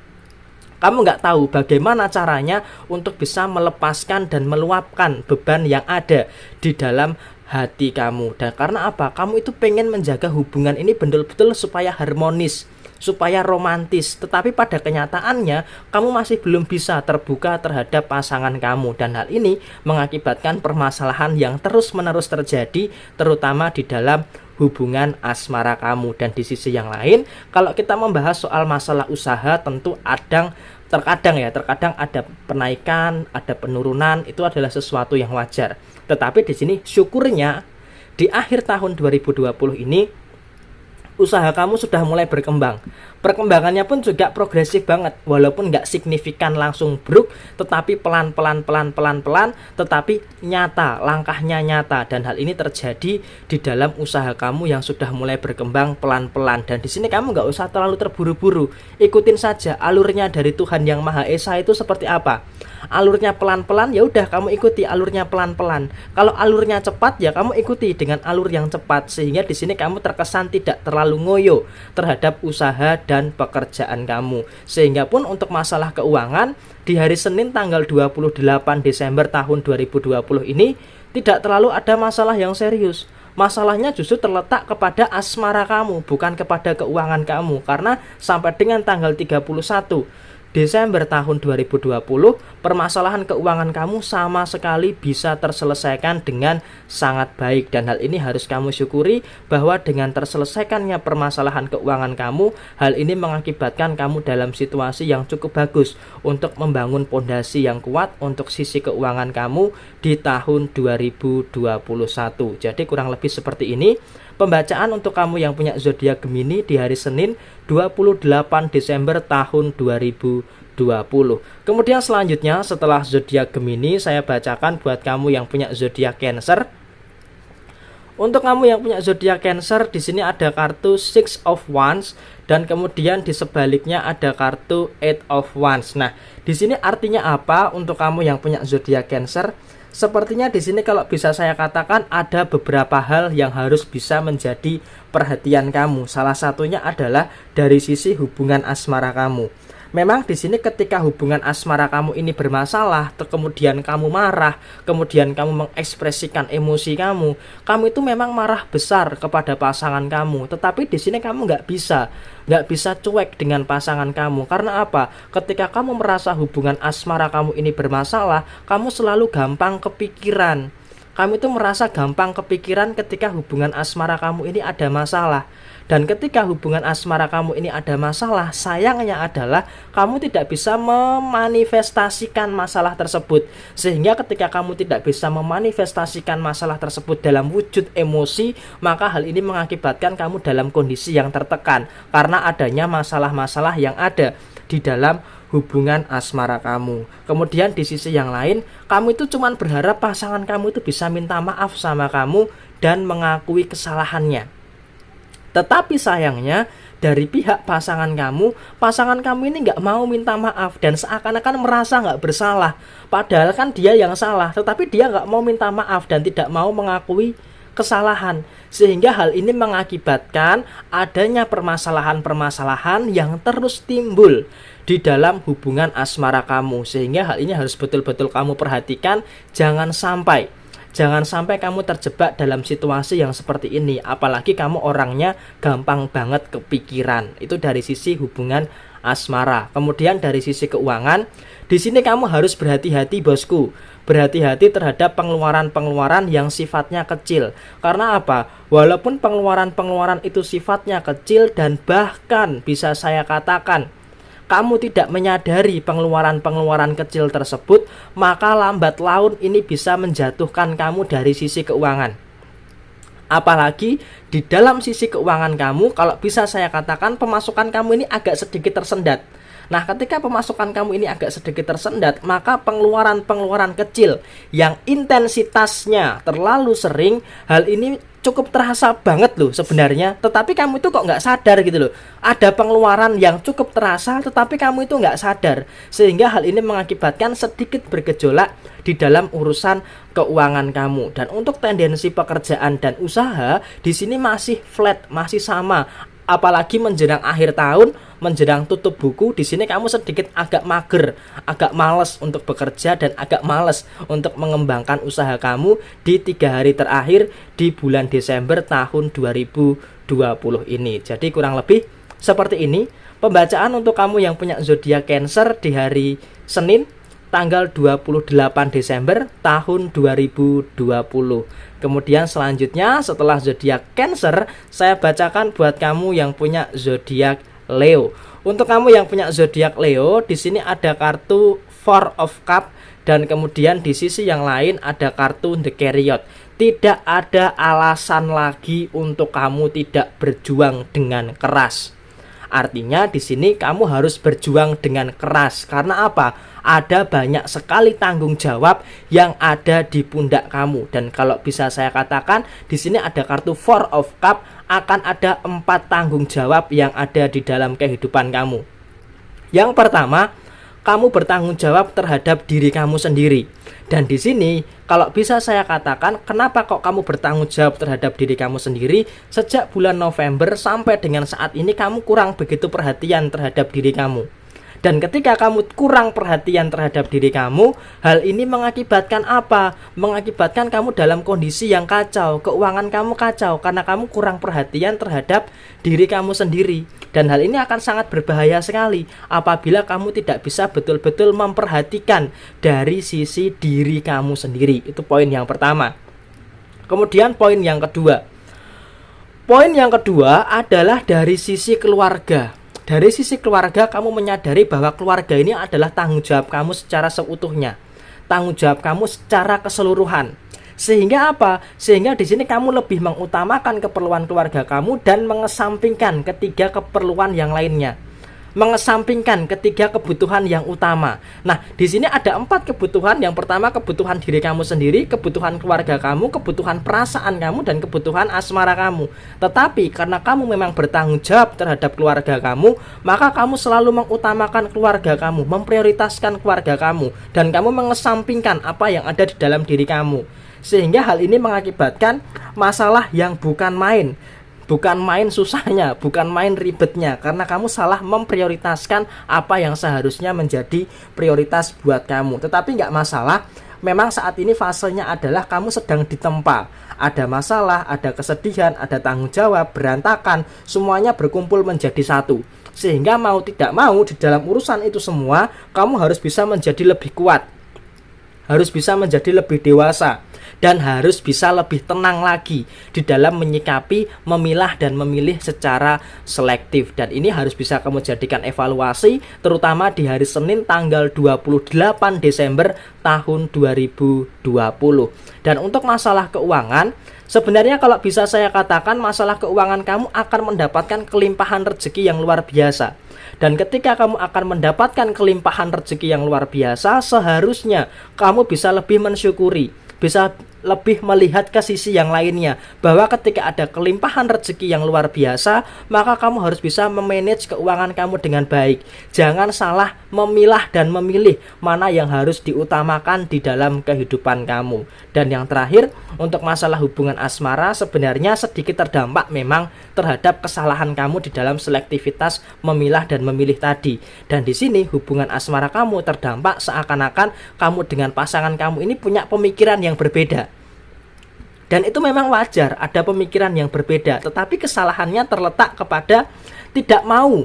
Kamu nggak tahu bagaimana caranya untuk bisa melepaskan dan meluapkan beban yang ada di dalam hati kamu. Dan karena apa? Kamu itu pengen menjaga hubungan ini betul-betul supaya harmonis, supaya romantis. Tetapi pada kenyataannya kamu masih belum bisa terbuka terhadap pasangan kamu. Dan hal ini mengakibatkan permasalahan yang terus-menerus terjadi, terutama di dalam hubungan asmara kamu. Dan di sisi yang lain, kalau kita membahas soal masalah usaha, tentu terkadang ada penaikan, ada penurunan, itu adalah sesuatu yang wajar. Tetapi di sini syukurnya di akhir tahun 2020 ini usaha kamu sudah mulai berkembang. Perkembangannya pun juga progresif banget, walaupun nggak signifikan langsung bruk, tetapi pelan-pelan, tetapi nyata, langkahnya nyata. Dan hal ini terjadi di dalam usaha kamu yang sudah mulai berkembang pelan-pelan. Dan di sini kamu nggak usah terlalu terburu-buru, ikutin saja alurnya dari Tuhan Yang Maha Esa itu seperti apa. Alurnya pelan-pelan, ya udah kamu ikuti alurnya pelan-pelan. Kalau alurnya cepat, ya kamu ikuti dengan alur yang cepat, sehingga di sini kamu terkesan tidak terlalu ngoyo terhadap usaha dan pekerjaan kamu. Sehingga pun untuk masalah keuangan di hari Senin tanggal 28 Desember tahun 2020 ini tidak terlalu ada masalah yang serius. Masalahnya justru terletak kepada asmara kamu, bukan kepada keuangan kamu. Karena sampai dengan tanggal 31 Desember tahun 2020, permasalahan keuangan kamu sama sekali bisa terselesaikan dengan sangat baik. Dan hal ini harus kamu syukuri, bahwa dengan terselesaikannya permasalahan keuangan kamu, hal ini mengakibatkan kamu dalam situasi yang cukup bagus untuk membangun pondasi yang kuat untuk sisi keuangan kamu di tahun 2021. Jadi kurang lebih seperti ini pembacaan untuk kamu yang punya zodiak Gemini di hari Senin 28 Desember tahun 2020. Kemudian selanjutnya setelah zodiak Gemini, saya bacakan buat kamu yang punya zodiak Cancer. Untuk kamu yang punya zodiak Cancer, di sini ada kartu Six of Wands dan kemudian di sebaliknya ada kartu Eight of Wands. Nah, di sini artinya apa untuk kamu yang punya zodiak Cancer? Sepertinya di sini kalau bisa saya katakan ada beberapa hal yang harus bisa menjadi perhatian kamu. Salah satunya adalah dari sisi hubungan asmara kamu. Memang di sini ketika hubungan asmara kamu ini bermasalah, kemudian kamu marah, kemudian kamu mengekspresikan emosi kamu itu memang marah besar kepada pasangan kamu. Tetapi di sini kamu nggak bisa cuek dengan pasangan kamu. Karena apa? Ketika kamu merasa hubungan asmara kamu ini bermasalah, kamu selalu gampang kepikiran. Kamu itu merasa gampang kepikiran ketika hubungan asmara kamu ini ada masalah. Dan ketika hubungan asmara kamu ini ada masalah, sayangnya adalah kamu tidak bisa memanifestasikan masalah tersebut. Sehingga ketika kamu tidak bisa memanifestasikan masalah tersebut dalam wujud emosi, maka hal ini mengakibatkan kamu dalam kondisi yang tertekan karena adanya masalah-masalah yang ada di dalam hubungan asmara kamu. Kemudian di sisi yang lain, kamu itu cuma berharap pasangan kamu itu bisa minta maaf sama kamu dan mengakui kesalahannya. Tetapi sayangnya dari pihak pasangan kamu ini nggak mau minta maaf dan seakan-akan merasa nggak bersalah. Padahal kan dia yang salah, tetapi dia nggak mau minta maaf dan tidak mau mengakui kesalahan, sehingga hal ini mengakibatkan adanya permasalahan-permasalahan yang terus timbul di dalam hubungan asmara kamu. Sehingga hal ini harus betul-betul kamu perhatikan, jangan sampai kamu terjebak dalam situasi yang seperti ini. Apalagi kamu orangnya gampang banget kepikiran. Itu dari sisi hubungan asmara. Kemudian dari sisi keuangan, di sini kamu harus berhati-hati bosku. Berhati-hati terhadap pengeluaran-pengeluaran yang sifatnya kecil. Karena apa? Walaupun pengeluaran-pengeluaran itu sifatnya kecil dan bahkan bisa saya katakan kamu tidak menyadari pengeluaran-pengeluaran kecil tersebut, maka lambat laun ini bisa menjatuhkan kamu dari sisi keuangan. Apalagi di dalam sisi keuangan kamu, kalau bisa saya katakan pemasukan kamu ini agak sedikit tersendat. Nah, ketika pemasukan kamu ini agak sedikit tersendat, maka pengeluaran-pengeluaran kecil yang intensitasnya terlalu sering, hal ini cukup terasa banget loh sebenarnya. Tetapi kamu itu kok nggak sadar gitu loh. Ada pengeluaran yang cukup terasa, tetapi kamu itu nggak sadar. Sehingga hal ini mengakibatkan sedikit bergejolak di dalam urusan keuangan kamu. Dan untuk tendensi pekerjaan dan usaha, di sini masih flat, masih sama. Apalagi menjelang akhir tahun, menjelang tutup buku, di sini kamu sedikit agak mager, agak males untuk bekerja dan agak males untuk mengembangkan usaha kamu di 3 hari terakhir di bulan Desember tahun 2020 ini. Jadi kurang lebih seperti ini pembacaan untuk kamu yang punya zodiak Cancer di hari Senin tanggal 28 Desember tahun 2020. Kemudian selanjutnya setelah zodiak Cancer, saya bacakan buat kamu yang punya zodiak Leo. Untuk kamu yang punya zodiak Leo, di sini ada kartu Four of Cup dan kemudian di sisi yang lain ada kartu The Chariot. Tidak ada alasan lagi untuk kamu tidak berjuang dengan keras. Artinya di sini kamu harus berjuang dengan keras. Karena apa? Ada banyak sekali tanggung jawab yang ada di pundak kamu. Dan kalau bisa saya katakan, di sini ada kartu Four of Cup, akan ada 4 tanggung jawab yang ada di dalam kehidupan kamu. Yang pertama, kamu bertanggung jawab terhadap diri kamu sendiri. Dan di sini kalau bisa saya katakan, kenapa kok kamu bertanggung jawab terhadap diri kamu sendiri? Sejak bulan November sampai dengan saat ini kamu kurang begitu perhatian terhadap diri kamu. Dan ketika kamu kurang perhatian terhadap diri kamu, hal ini mengakibatkan apa? Mengakibatkan kamu dalam kondisi yang kacau, keuangan kamu kacau karena kamu kurang perhatian terhadap diri kamu sendiri. Dan hal ini akan sangat berbahaya sekali apabila kamu tidak bisa betul-betul memperhatikan dari sisi diri kamu sendiri. Itu poin yang pertama. Kemudian poin yang kedua. Poin yang kedua adalah dari sisi keluarga. Dari sisi keluarga, kamu menyadari bahwa keluarga ini adalah tanggung jawab kamu secara seutuhnya, tanggung jawab kamu secara keseluruhan. Sehingga apa? Sehingga di sini kamu lebih mengutamakan keperluan keluarga kamu dan mengesampingkan ketiga keperluan yang lainnya. Mengesampingkan ketiga kebutuhan yang utama. Nah, di sini ada 4 kebutuhan. Yang pertama, kebutuhan diri kamu sendiri, kebutuhan keluarga kamu, kebutuhan perasaan kamu, dan kebutuhan asmara kamu. Tetapi karena kamu memang bertanggung jawab terhadap keluarga kamu, maka kamu selalu mengutamakan keluarga kamu, memprioritaskan keluarga kamu, dan kamu mengesampingkan apa yang ada di dalam diri kamu. Sehingga hal ini mengakibatkan masalah yang bukan main. Bukan main susahnya, bukan main ribetnya, karena kamu salah memprioritaskan apa yang seharusnya menjadi prioritas buat kamu. Tetapi nggak masalah, memang saat ini fasenya adalah kamu sedang ditempa. Ada masalah, ada kesedihan, ada tanggung jawab, berantakan, semuanya berkumpul menjadi satu. Sehingga mau tidak mau di dalam urusan itu semua, kamu harus bisa menjadi lebih kuat, harus bisa menjadi lebih dewasa, dan harus bisa lebih tenang lagi di dalam menyikapi, memilah dan memilih secara selektif. Dan ini harus bisa kamu jadikan evaluasi, terutama di hari Senin tanggal 28 Desember tahun 2020. Dan untuk masalah keuangan, sebenarnya kalau bisa saya katakan, masalah keuangan kamu akan mendapatkan kelimpahan rezeki yang luar biasa. Dan ketika kamu akan mendapatkan kelimpahan rezeki yang luar biasa, seharusnya kamu bisa lebih mensyukuri, lebih melihat ke sisi yang lainnya, bahwa ketika ada kelimpahan rezeki yang luar biasa, maka kamu harus bisa memanage keuangan kamu dengan baik. Jangan salah memilah dan memilih mana yang harus diutamakan di dalam kehidupan kamu. Dan yang terakhir, untuk masalah hubungan asmara sebenarnya sedikit terdampak memang terhadap kesalahan kamu di dalam selektivitas memilah dan memilih tadi. Dan di sini hubungan asmara kamu terdampak seakan-akan kamu dengan pasangan kamu ini punya pemikiran yang berbeda. Dan itu memang wajar, ada pemikiran yang berbeda. Tetapi kesalahannya terletak kepada tidak mau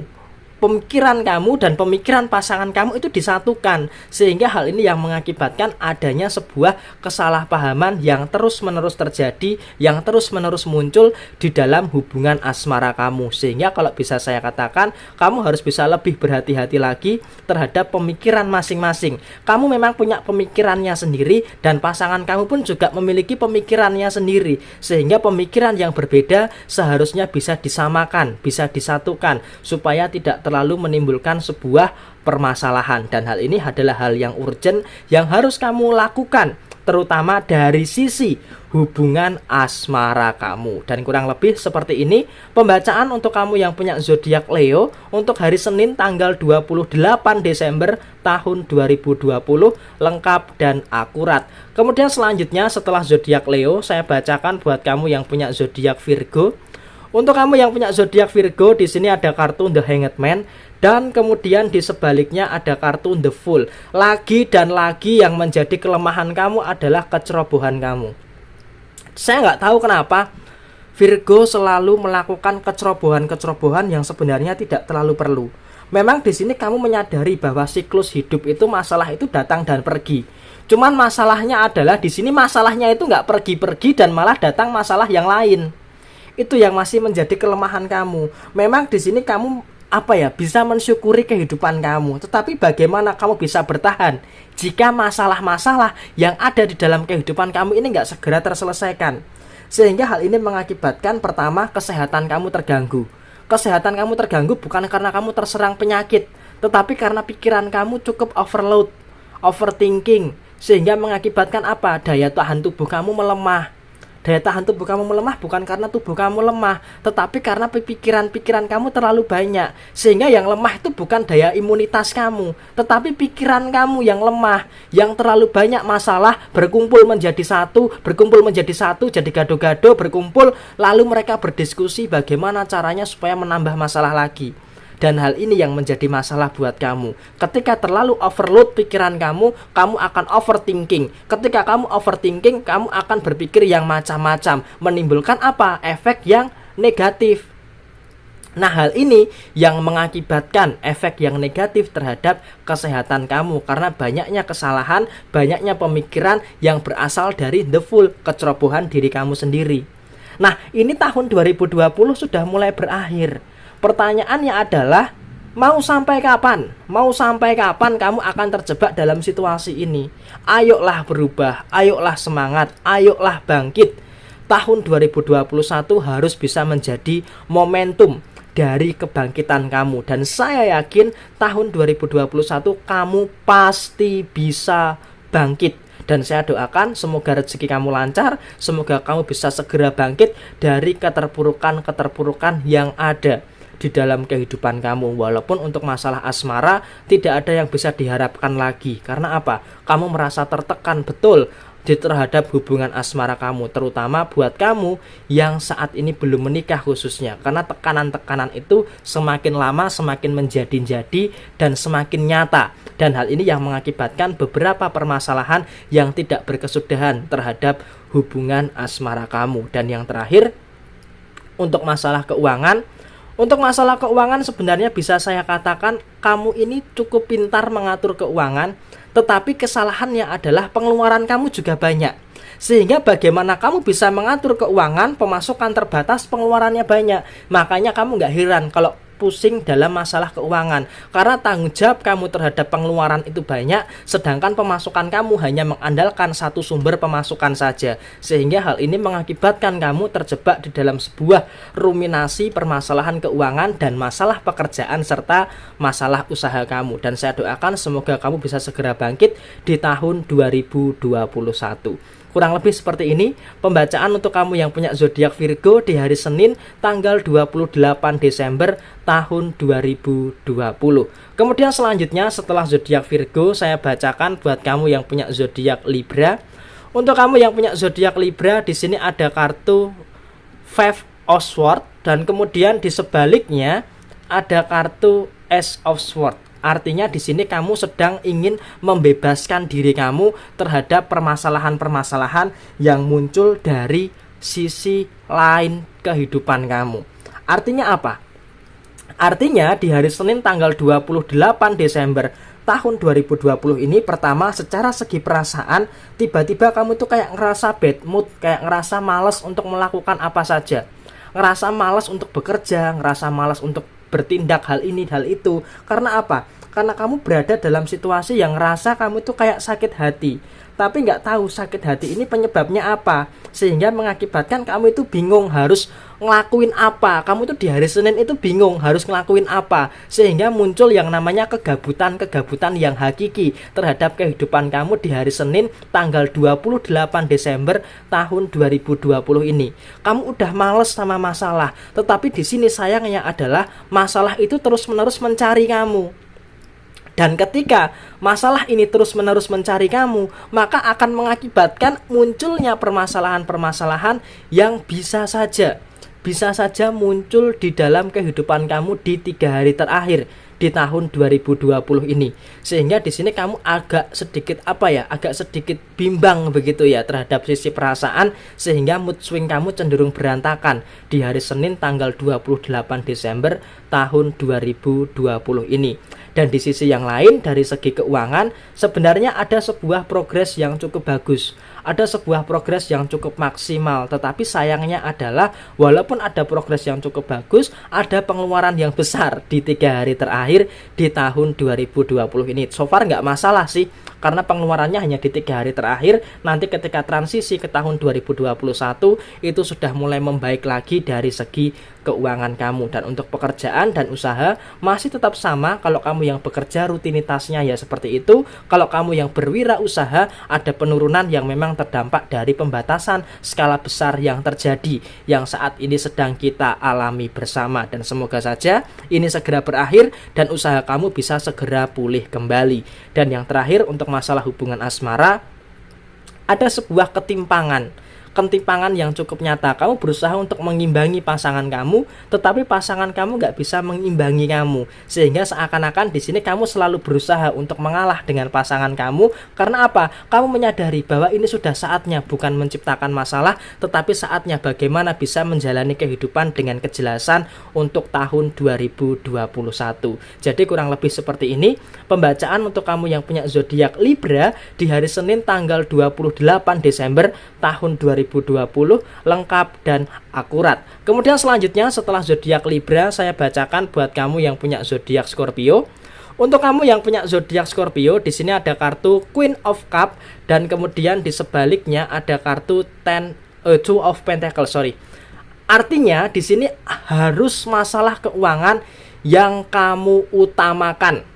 pemikiran kamu dan pemikiran pasangan kamu itu disatukan. Sehingga hal ini yang mengakibatkan adanya sebuah kesalahpahaman yang terus-menerus terjadi, yang terus-menerus muncul di dalam hubungan asmara kamu. Sehingga kalau bisa saya katakan, kamu harus bisa lebih berhati-hati lagi terhadap pemikiran masing-masing. Kamu memang punya pemikirannya sendiri, dan pasangan kamu pun juga memiliki pemikirannya sendiri. Sehingga pemikiran yang berbeda seharusnya bisa disamakan, bisa disatukan, supaya tidak terlalu menimbulkan sebuah permasalahan. Dan hal ini adalah hal yang urgent yang harus kamu lakukan, terutama dari sisi hubungan asmara kamu. Dan kurang lebih seperti ini pembacaan untuk kamu yang punya zodiak Leo untuk hari Senin tanggal 28 Desember tahun 2020, lengkap dan akurat. Kemudian selanjutnya setelah zodiak Leo, saya bacakan buat kamu yang punya zodiak Virgo. Untuk kamu yang punya zodiak Virgo, di sini ada kartu The Hanged Man, dan kemudian di sebaliknya ada kartu The Fool. Lagi dan lagi yang menjadi kelemahan kamu adalah kecerobohan kamu. Saya nggak tahu kenapa Virgo selalu melakukan kecerobohan-kecerobohan yang sebenarnya tidak terlalu perlu. Memang di sini kamu menyadari bahwa siklus hidup itu, masalah itu datang dan pergi. Cuman masalahnya adalah di sini masalahnya itu nggak pergi-pergi dan malah datang masalah yang lain. Itu yang masih menjadi kelemahan kamu. Memang di sini kamu bisa mensyukuri kehidupan kamu, tetapi bagaimana kamu bisa bertahan jika masalah-masalah yang ada di dalam kehidupan kamu ini nggak segera terselesaikan? Sehingga hal ini mengakibatkan, pertama, kesehatan kamu terganggu. Kesehatan kamu terganggu bukan karena kamu terserang penyakit, tetapi karena pikiran kamu cukup overload, overthinking, sehingga mengakibatkan apa? Daya tahan tubuh kamu melemah. Daya tahan tubuh kamu melemah bukan karena tubuh kamu lemah, tetapi karena pikiran-pikiran kamu terlalu banyak. Sehingga yang lemah itu bukan daya imunitas kamu, tetapi pikiran kamu yang lemah, yang terlalu banyak masalah berkumpul menjadi satu, jadi gado-gado berkumpul, lalu mereka berdiskusi bagaimana caranya supaya menambah masalah lagi. Dan hal ini yang menjadi masalah buat kamu. Ketika terlalu overload pikiran kamu akan overthinking. Ketika kamu overthinking, kamu akan berpikir yang macam-macam, menimbulkan apa? Efek yang negatif. Nah, hal ini yang mengakibatkan efek yang negatif terhadap kesehatan kamu, karena banyaknya kesalahan, banyaknya pemikiran yang berasal dari the fool, kecerobohan diri kamu sendiri. Nah, ini tahun 2020 sudah mulai berakhir. Pertanyaannya adalah, mau sampai kapan? Mau sampai kapan kamu akan terjebak dalam situasi ini? Ayolah berubah, ayolah semangat, ayolah bangkit. Tahun 2021 harus bisa menjadi momentum dari kebangkitan kamu. Dan saya yakin tahun 2021 kamu pasti bisa bangkit. Dan saya doakan semoga rezeki kamu lancar, semoga kamu bisa segera bangkit dari keterpurukan-keterpurukan yang ada di dalam kehidupan kamu. Walaupun untuk masalah asmara tidak ada yang bisa diharapkan lagi. Karena apa? Kamu merasa tertekan betul terhadap hubungan asmara kamu, terutama buat kamu yang saat ini belum menikah khususnya. Karena tekanan-tekanan itu semakin lama semakin menjadi-jadi dan semakin nyata. Dan hal ini yang mengakibatkan beberapa permasalahan yang tidak berkesudahan terhadap hubungan asmara kamu. Dan yang terakhir, untuk masalah keuangan. Untuk masalah keuangan sebenarnya bisa saya katakan kamu ini cukup pintar mengatur keuangan, tetapi kesalahannya adalah pengeluaran kamu juga banyak. Sehingga bagaimana kamu bisa mengatur keuangan, pemasukan terbatas, pengeluarannya banyak. Makanya kamu nggak heran kalau pusing dalam masalah keuangan, karena tanggung jawab kamu terhadap pengeluaran itu banyak, sedangkan pemasukan kamu hanya mengandalkan satu sumber pemasukan saja. Sehingga hal ini mengakibatkan kamu terjebak di dalam sebuah ruminasi permasalahan keuangan dan masalah pekerjaan serta masalah usaha kamu. Dan saya doakan semoga kamu bisa segera bangkit di tahun 2021. kurang lebih seperti ini pembacaan untuk kamu yang punya zodiak Virgo di hari Senin tanggal 28 Desember tahun 2020. Kemudian selanjutnya setelah zodiak Virgo, saya bacakan buat kamu yang punya zodiak Libra. Untuk kamu yang punya zodiak Libra, di sini ada kartu Five of Swords dan kemudian di sebaliknya ada kartu Ace of Swords. Artinya di sini kamu sedang ingin membebaskan diri kamu terhadap permasalahan-permasalahan yang muncul dari sisi lain kehidupan kamu. Artinya apa? Artinya di hari Senin tanggal 28 Desember tahun 2020 ini, pertama secara segi perasaan, tiba-tiba kamu tuh kayak ngerasa bad mood, kayak ngerasa malas untuk melakukan apa saja, ngerasa malas untuk bekerja, ngerasa malas untuk bertindak hal ini hal itu. Karena apa? Karena kamu berada dalam situasi yang ngerasa kamu tuh kayak sakit hati, tapi nggak tahu sakit hati ini penyebabnya apa, sehingga mengakibatkan kamu itu bingung harus ngelakuin apa. Kamu tuh di hari Senin itu bingung harus ngelakuin apa, sehingga muncul yang namanya kegabutan yang hakiki terhadap kehidupan kamu di hari Senin tanggal 28 Desember tahun 2020 ini. Kamu udah males sama masalah, tetapi di sini sayangnya adalah masalah itu terus-menerus mencari kamu. Dan ketika masalah ini terus-menerus mencari kamu, maka akan mengakibatkan munculnya permasalahan-permasalahan yang bisa saja muncul di dalam kehidupan kamu di 3 hari terakhir di tahun 2020 ini. Sehingga di sini kamu agak sedikit bimbang begitu ya terhadap sisi perasaan, sehingga mood swing kamu cenderung berantakan di hari Senin tanggal 28 Desember tahun 2020 ini. Dan di sisi yang lain, dari segi keuangan, sebenarnya ada sebuah progres yang cukup bagus, ada sebuah progres yang cukup maksimal. Tetapi sayangnya adalah walaupun ada progres yang cukup bagus, ada pengeluaran yang besar di 3 hari terakhir di tahun 2020 ini. So far nggak masalah sih, karena pengeluarannya hanya di 3 hari terakhir. Nanti ketika transisi ke tahun 2021 itu sudah mulai membaik lagi dari segi keuangan kamu. Dan untuk pekerjaan dan usaha masih tetap sama. Kalau kamu yang bekerja rutinitasnya ya seperti itu. Kalau kamu yang berwirausaha, ada penurunan yang memang terdampak dari pembatasan skala besar yang terjadi, yang saat ini sedang kita alami bersama. Dan semoga saja ini segera berakhir dan usaha kamu bisa segera pulih kembali. Dan yang terakhir, untuk masalah hubungan asmara, ada sebuah ketimpangan yang cukup nyata. Kamu berusaha untuk mengimbangi pasangan kamu, tetapi pasangan kamu nggak bisa mengimbangi kamu, sehingga seakan-akan di sini kamu selalu berusaha untuk mengalah dengan pasangan kamu. Karena apa? Kamu menyadari bahwa ini sudah saatnya bukan menciptakan masalah, tetapi saatnya bagaimana bisa menjalani kehidupan dengan kejelasan untuk tahun 2021. Jadi kurang lebih seperti ini pembacaan untuk kamu yang punya zodiak Libra di hari Senin tanggal 28 Desember tahun 2020, lengkap dan akurat. Kemudian selanjutnya setelah zodiak Libra, saya bacakan buat kamu yang punya zodiak Scorpio. Untuk kamu yang punya zodiak Scorpio, di sini ada kartu Queen of Cup dan kemudian di sebaliknya ada kartu Two of Pentacles. Artinya di sini harus masalah keuangan yang kamu utamakan.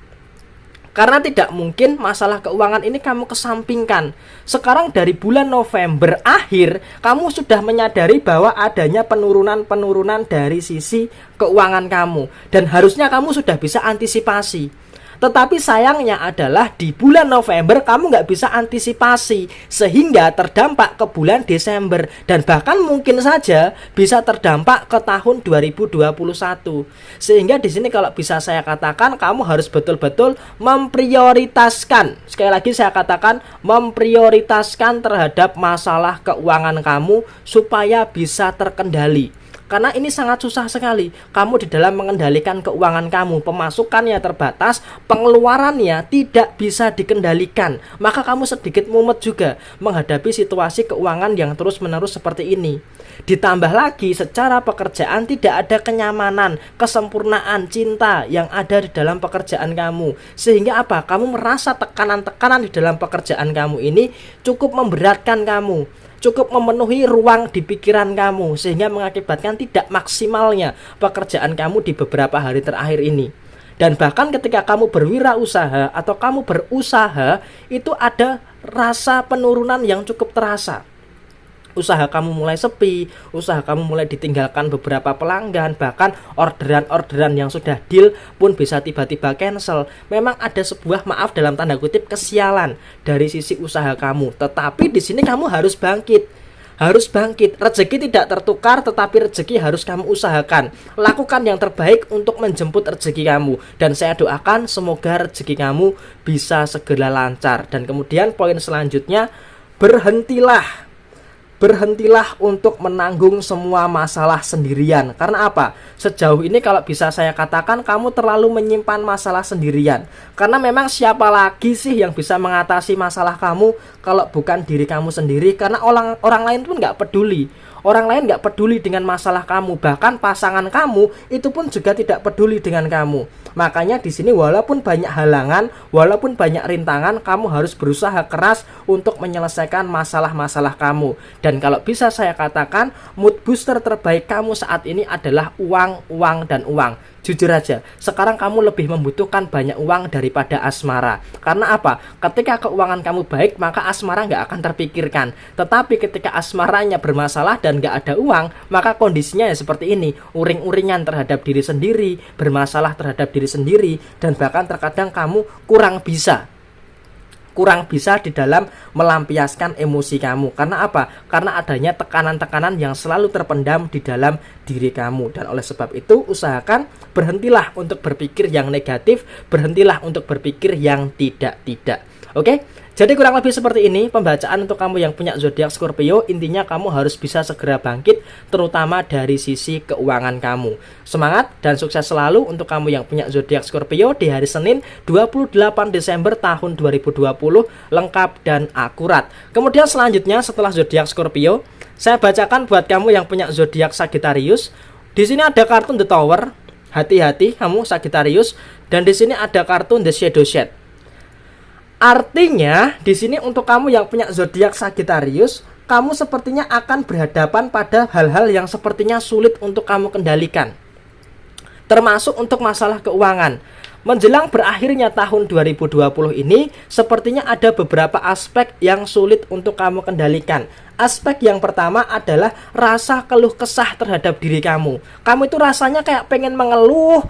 Karena tidak mungkin masalah keuangan ini kamu kesampingkan. Sekarang dari bulan November akhir, kamu sudah menyadari bahwa adanya penurunan dari sisi keuangan kamu. Dan harusnya kamu sudah bisa antisipasi. Tetapi sayangnya adalah di bulan November kamu nggak bisa antisipasi, sehingga terdampak ke bulan Desember. Dan bahkan mungkin saja bisa terdampak ke tahun 2021. Sehingga di sini kalau bisa saya katakan, kamu harus betul-betul memprioritaskan. Sekali lagi saya katakan, memprioritaskan terhadap masalah keuangan kamu supaya bisa terkendali. Karena ini sangat susah sekali kamu di dalam mengendalikan keuangan kamu. Pemasukannya terbatas, pengeluarannya tidak bisa dikendalikan. Maka kamu sedikit mumet juga menghadapi situasi keuangan yang terus-menerus seperti ini. Ditambah lagi secara pekerjaan tidak ada kenyamanan, kesempurnaan, cinta yang ada di dalam pekerjaan kamu. Sehingga apa? Kamu merasa tekanan-tekanan di dalam pekerjaan kamu ini cukup memberatkan kamu, cukup memenuhi ruang di pikiran kamu, sehingga mengakibatkan tidak maksimalnya pekerjaan kamu di beberapa hari terakhir ini. Dan bahkan ketika kamu berwirausaha atau kamu berusaha, itu ada rasa penurunan yang cukup terasa. Usaha kamu mulai sepi, usaha kamu mulai ditinggalkan beberapa pelanggan, bahkan orderan-orderan yang sudah deal pun bisa tiba-tiba cancel. Memang ada sebuah, maaf dalam tanda kutip, kesialan dari sisi usaha kamu. Tetapi di sini kamu harus bangkit. Harus bangkit. Rezeki tidak tertukar, tetapi rezeki harus kamu usahakan. Lakukan yang terbaik untuk menjemput rezeki kamu. Dan saya doakan semoga rezeki kamu bisa segera lancar. Dan kemudian poin selanjutnya, berhentilah untuk menanggung semua masalah sendirian. Karena apa? Sejauh ini kalau bisa saya katakan, kamu terlalu menyimpan masalah sendirian. Karena memang siapa lagi sih yang bisa mengatasi masalah kamu kalau bukan diri kamu sendiri? Karena orang lain pun nggak peduli. Orang lain nggak peduli dengan masalah kamu. Bahkan pasangan kamu itu pun juga tidak peduli dengan kamu. Makanya di sini walaupun banyak halangan, walaupun banyak rintangan, kamu harus berusaha keras untuk menyelesaikan masalah-masalah kamu. Dan kalau bisa saya katakan, mood booster terbaik kamu saat ini adalah uang, uang, dan uang. Jujur aja, sekarang kamu lebih membutuhkan banyak uang daripada asmara. Karena apa? Ketika keuangan kamu baik, maka asmara nggak akan terpikirkan. Tetapi ketika asmaranya bermasalah dan nggak ada uang, maka kondisinya ya seperti ini. Uring-uringan terhadap diri sendiri, bermasalah terhadap diri sendiri, dan bahkan terkadang kamu kurang bisa di dalam melampiaskan emosi kamu. Karena apa? Karena adanya tekanan-tekanan yang selalu terpendam di dalam diri kamu. Dan oleh sebab itu, usahakan berhentilah untuk berpikir yang negatif, berhentilah untuk berpikir yang tidak-tidak. Oke? Jadi kurang lebih seperti ini pembacaan untuk kamu yang punya zodiak Scorpio. Intinya kamu harus bisa segera bangkit, terutama dari sisi keuangan kamu. Semangat dan sukses selalu untuk kamu yang punya zodiak Scorpio di hari Senin 28 Desember tahun 2020, lengkap dan akurat. Kemudian selanjutnya setelah zodiak Scorpio, saya bacakan buat kamu yang punya zodiak Sagittarius. Di sini ada kartun The Tower. Hati-hati kamu Sagittarius. Dan di sini ada kartun The Shadow Shed. Artinya, di sini untuk kamu yang punya zodiak Sagittarius, kamu sepertinya akan berhadapan pada hal-hal yang sepertinya sulit untuk kamu kendalikan. Termasuk untuk masalah keuangan. Menjelang berakhirnya tahun 2020 ini, sepertinya ada beberapa aspek yang sulit untuk kamu kendalikan. Aspek yang pertama adalah rasa keluh kesah terhadap diri kamu. Kamu itu rasanya kayak pengen mengeluh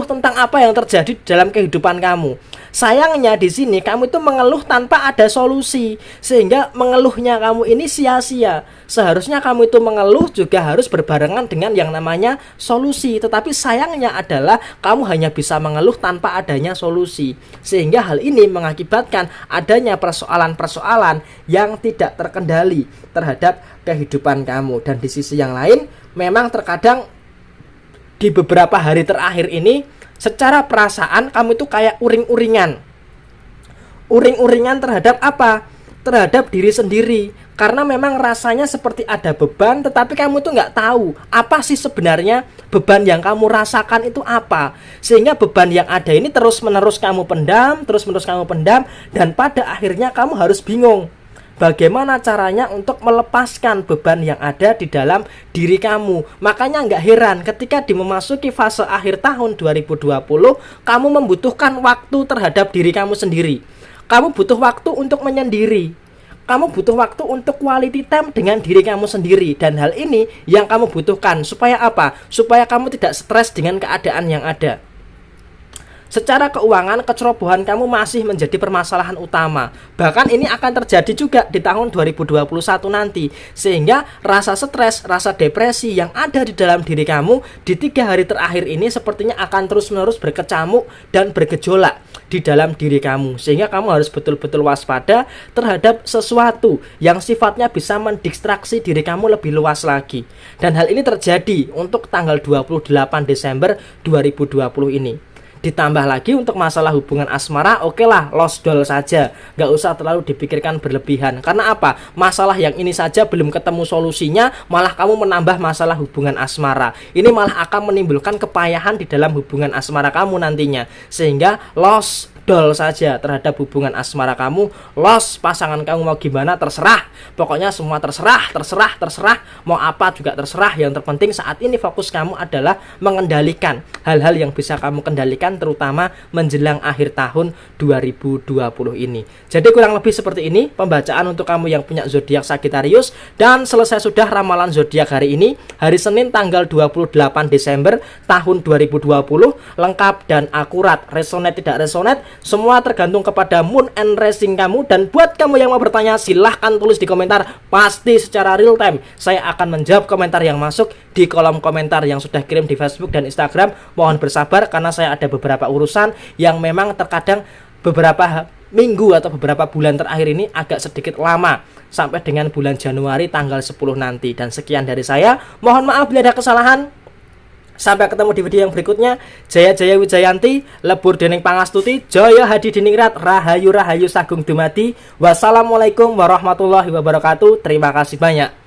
tentang apa yang terjadi dalam kehidupan kamu. Sayangnya di sini kamu itu mengeluh tanpa ada solusi, sehingga mengeluhnya kamu ini sia-sia. Seharusnya kamu itu mengeluh juga harus berbarengan dengan yang namanya solusi. Tetapi sayangnya adalah kamu hanya bisa mengeluh tanpa adanya solusi, sehingga hal ini mengakibatkan adanya persoalan-persoalan yang tidak terkendali terhadap kehidupan kamu. Dan di sisi yang lain, memang terkadang di beberapa hari terakhir ini, secara perasaan kamu itu kayak uring-uringan terhadap apa? Terhadap diri sendiri. Karena memang rasanya seperti ada beban, tetapi kamu tuh nggak tahu apa sih sebenarnya beban yang kamu rasakan itu apa. Sehingga beban yang ada ini terus-menerus kamu pendam, dan pada akhirnya kamu harus bingung bagaimana caranya untuk melepaskan beban yang ada di dalam diri kamu. Makanya nggak heran ketika memasuki fase akhir tahun 2020, kamu membutuhkan waktu terhadap diri kamu sendiri. Kamu butuh waktu untuk menyendiri. Kamu butuh waktu untuk quality time dengan diri kamu sendiri. Dan hal ini yang kamu butuhkan. Supaya apa? Supaya kamu tidak stres dengan keadaan yang ada. Secara keuangan, kecerobohan kamu masih menjadi permasalahan utama. Bahkan ini akan terjadi juga di tahun 2021 nanti. Sehingga rasa stres, rasa depresi yang ada di dalam diri kamu di 3 hari terakhir ini sepertinya akan terus-menerus berkecamuk dan bergejolak di dalam diri kamu. Sehingga kamu harus betul-betul waspada terhadap sesuatu yang sifatnya bisa mendistraksi diri kamu lebih luas lagi. Dan hal ini terjadi untuk tanggal 28 Desember 2020 ini. Ditambah lagi untuk masalah hubungan asmara, oke lah, lost doll saja, nggak usah terlalu dipikirkan berlebihan. Karena apa? Masalah yang ini saja belum ketemu solusinya, malah kamu menambah masalah hubungan asmara. Ini malah akan menimbulkan kepayahan di dalam hubungan asmara kamu nantinya. Sehingga lost afdol saja terhadap hubungan asmara kamu. Los, pasangan kamu mau gimana terserah. Pokoknya semua terserah. Mau apa juga terserah. Yang terpenting saat ini fokus kamu adalah mengendalikan hal-hal yang bisa kamu kendalikan, terutama menjelang akhir tahun 2020 ini. Jadi kurang lebih seperti ini pembacaan untuk kamu yang punya zodiak Sagittarius. Dan selesai sudah ramalan zodiak hari ini, hari Senin tanggal 28 Desember tahun 2020, lengkap dan akurat. Resonate tidak resonate, semua tergantung kepada moon and rising kamu. Dan buat kamu yang mau bertanya, silahkan tulis di komentar. Pasti secara real time saya akan menjawab komentar yang masuk di kolom komentar yang sudah kirim di Facebook dan Instagram. Mohon bersabar karena saya ada beberapa urusan yang memang terkadang beberapa minggu atau beberapa bulan terakhir ini agak sedikit lama, sampai dengan bulan Januari tanggal 10 nanti. Dan sekian dari saya, mohon maaf bila ada kesalahan. Sampai ketemu di video yang berikutnya. Jaya Jaya Wijayanti, lebur dening pangastuti, Jaya Hadi diningrat, rahayu rahayu sagung dumadi. Wassalamualaikum warahmatullahi wabarakatuh. Terima kasih banyak.